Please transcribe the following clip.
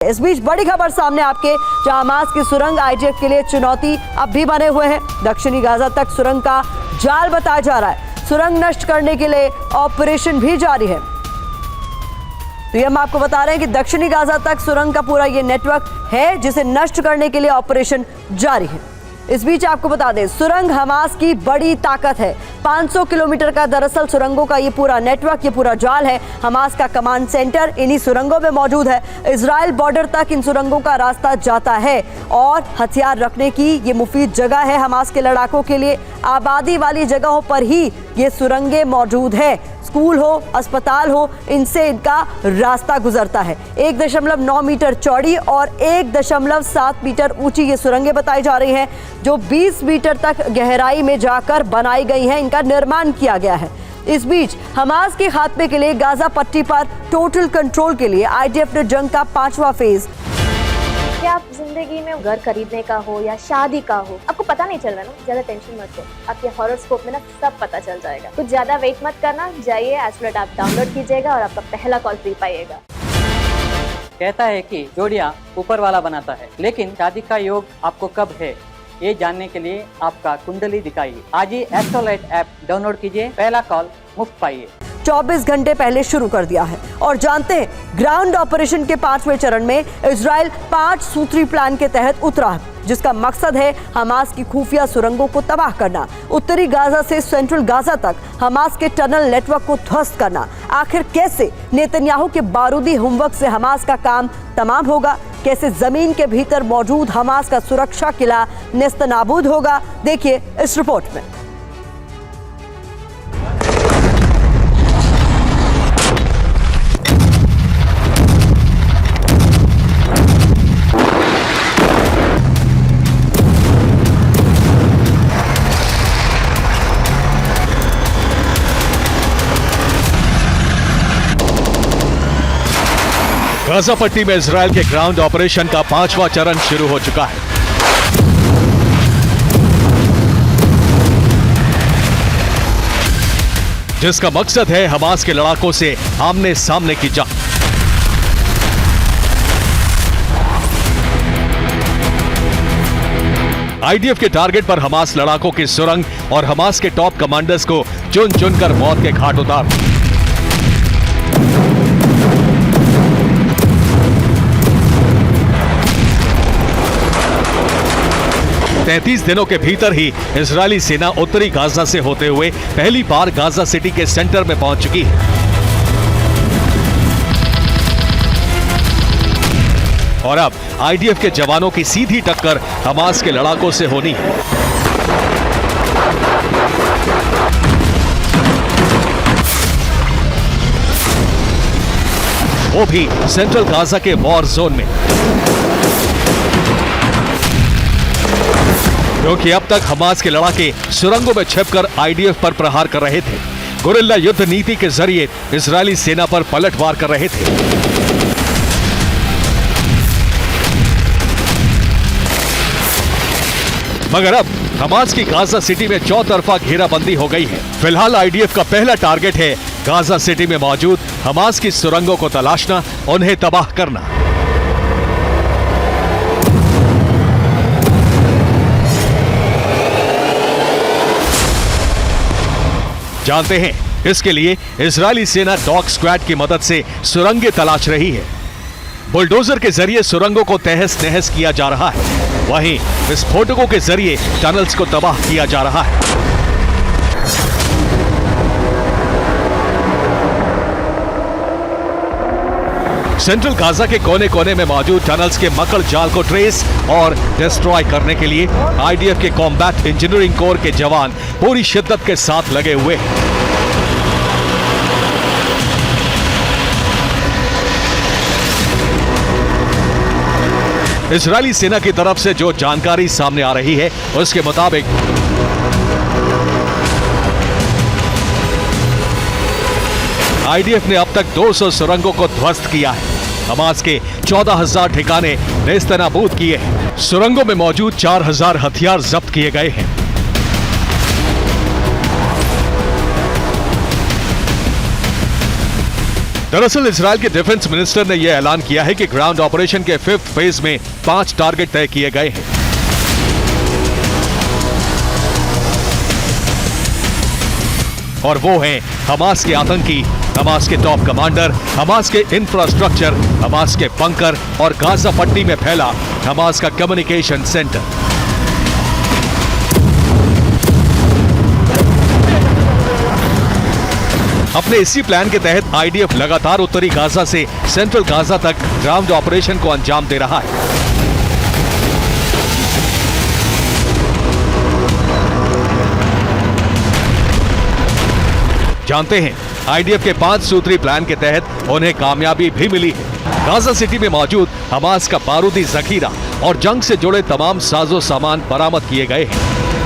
इस बीच बड़ी खबर सामने आपके, जहां हमास की सुरंग आईडीएफ के लिए चुनौती अब भी बने हुए हैं। दक्षिणी गाजा तक सुरंग का जाल बताया जा रहा है। सुरंग नष्ट करने के लिए ऑपरेशन भी जारी है। तो ये हम आपको बता रहे हैं कि दक्षिणी गाजा तक सुरंग का पूरा ये नेटवर्क है, जिसे नष्ट करने के लिए ऑपरेशन जारी है। इस बीच आपको बता दें, सुरंग हमास की बड़ी ताकत है। 500 किलोमीटर का दरअसल सुरंगों का ये पूरा नेटवर्क, ये पूरा जाल है। हमास का कमांड सेंटर इन्हीं सुरंगों में मौजूद है। इजराइल बॉर्डर तक इन सुरंगों का रास्ता जाता है और हथियार रखने की ये मुफीद जगह है हमास के लड़ाकों के लिए। आबादी वाली जगहों पर ही ये सुरंगें मौजूद है। स्कूल हो, अस्पताल हो, इनसे इनका रास्ता गुजरता है। 1.9 मीटर चौड़ी और 1.7 मीटर ऊंची ये सुरंगें बताई जा रही हैं, जो 20 मीटर तक गहराई में जाकर बनाई गई हैं। इनका निर्माण किया गया है। इस बीच हमास के खात्मे के लिए गाजा पट्टी पर टोटल कंट्रोल के लिए आईडीएफ ने जंग का 5वां फेज। क्या आप जिंदगी में घर खरीदने का हो या शादी का हो, आपको पता नहीं चल रहा ना, ज्यादा टेंशन मत लो। आपके हॉरोस्कोप में ना सब पता चल जाएगा। कुछ ज्यादा वेट मत करना, जाइए एस्ट्रोलैट आप डाउनलोड कीजिएगा और आपका पहला कॉल फ्री पाइएगा। कहता है कि जोड़ियां ऊपर वाला बनाता है, लेकिन शादी का योग आपको कब है, ये जानने के लिए आपका कुंडली दिखाइए। आज ही एस्ट्रोलैट ऐप डाउनलोड कीजिए, पहला कॉल मुफ्त पाइए। 24 घंटे पहले शुरू कर दिया है। और जानते हैं, ग्राउंड ऑपरेशन के 5वें चरण में इजराइल 5 सूत्री प्लान के तहत उतरा है, जिसका मकसद है हमास की खुफिया सुरंगों को तबाह करना, उत्तरी गाजा से सेंट्रल गाजा तक हमास के टनल नेटवर्क को ध्वस्त करना। आखिर कैसे नेतन्याहू के बारूदी होमवर्क से हमास का काम तमाम होगा, कैसे जमीन के भीतर मौजूद हमास का सुरक्षा किला नेस्तनाबूद होगा, देखिए इस रिपोर्ट में। गाजा पट्टी में इजराइल के ग्राउंड ऑपरेशन का 5वां चरण शुरू हो चुका है। जिसका मकसद है हमास के लड़ाकों से आमने सामने की जंग। आईडीएफ के टारगेट पर हमास लड़ाकों की सुरंग और हमास के टॉप कमांडर्स को चुन चुनकर मौत के घाट उतार। 33 दिनों के भीतर ही इजरायली सेना उत्तरी गाजा से होते हुए पहली बार गाजा सिटी के सेंटर में पहुंच चुकी है। और अब आईडीएफ के जवानों की सीधी टक्कर हमास के लड़ाकों से होनी है। वो भी सेंट्रल गाजा के वॉर जोन में, क्योंकि अब तक हमास के लड़ाके सुरंगों में छिपकर आईडीएफ पर प्रहार कर रहे थे। गुरिल्ला युद्ध नीति के जरिए इजरायली सेना पर पलटवार कर रहे थे। मगर अब हमास की गाजा सिटी में चौतरफा घेराबंदी हो गई है। फिलहाल आईडीएफ का पहला टारगेट है गाजा सिटी में मौजूद हमास की सुरंगों को तलाशना, उन्हें तबाह करना। जानते हैं, इसके लिए इजरायली सेना डॉग स्क्वाड की मदद से सुरंगें तलाश रही है। बुलडोजर के जरिए सुरंगों को तहस नहस किया जा रहा है, वहीं विस्फोटकों के जरिए टनल्स को तबाह किया जा रहा है। सेंट्रल गाजा के कोने कोने में मौजूद टनल्स के मकड़ जाल को ट्रेस और डिस्ट्रॉय करने के लिए आईडीएफ के कॉम्बैट इंजीनियरिंग कोर के जवान पूरी शिद्दत के साथ लगे हुए हैं। इजरायली सेना की तरफ से जो जानकारी सामने आ रही है, उसके मुताबिक आईडीएफ ने अब तक 200 सुरंगों को ध्वस्त किया है। हमास के 14,000 ठिकाने नेस्तनाबूद किए हैं। सुरंगों में मौजूद 4,000 हथियार जब्त किए गए हैं। दरअसल इजराइल के डिफेंस मिनिस्टर ने यह ऐलान किया है कि ग्राउंड ऑपरेशन के 5th फेज में 5 टारगेट तय किए गए हैं। और वो हैं हमास के आतंकी, हमास के टॉप कमांडर, हमास के इंफ्रास्ट्रक्चर, हमास के बंकर और गाजा पट्टी में फैला हमास का कम्युनिकेशन सेंटर। अपने इसी प्लान के तहत आईडीएफ लगातार उत्तरी गाजा से सेंट्रल गाजा तक ग्राउंड ऑपरेशन को अंजाम दे रहा है। जानते हैं आईडीएफ के 5 सूत्री प्लान के तहत उन्हें कामयाबी भी मिली है। गाजा सिटी में मौजूद हमास का बारूदी जखीरा और जंग से जुड़े तमाम साजो सामान बरामद किए गए हैं।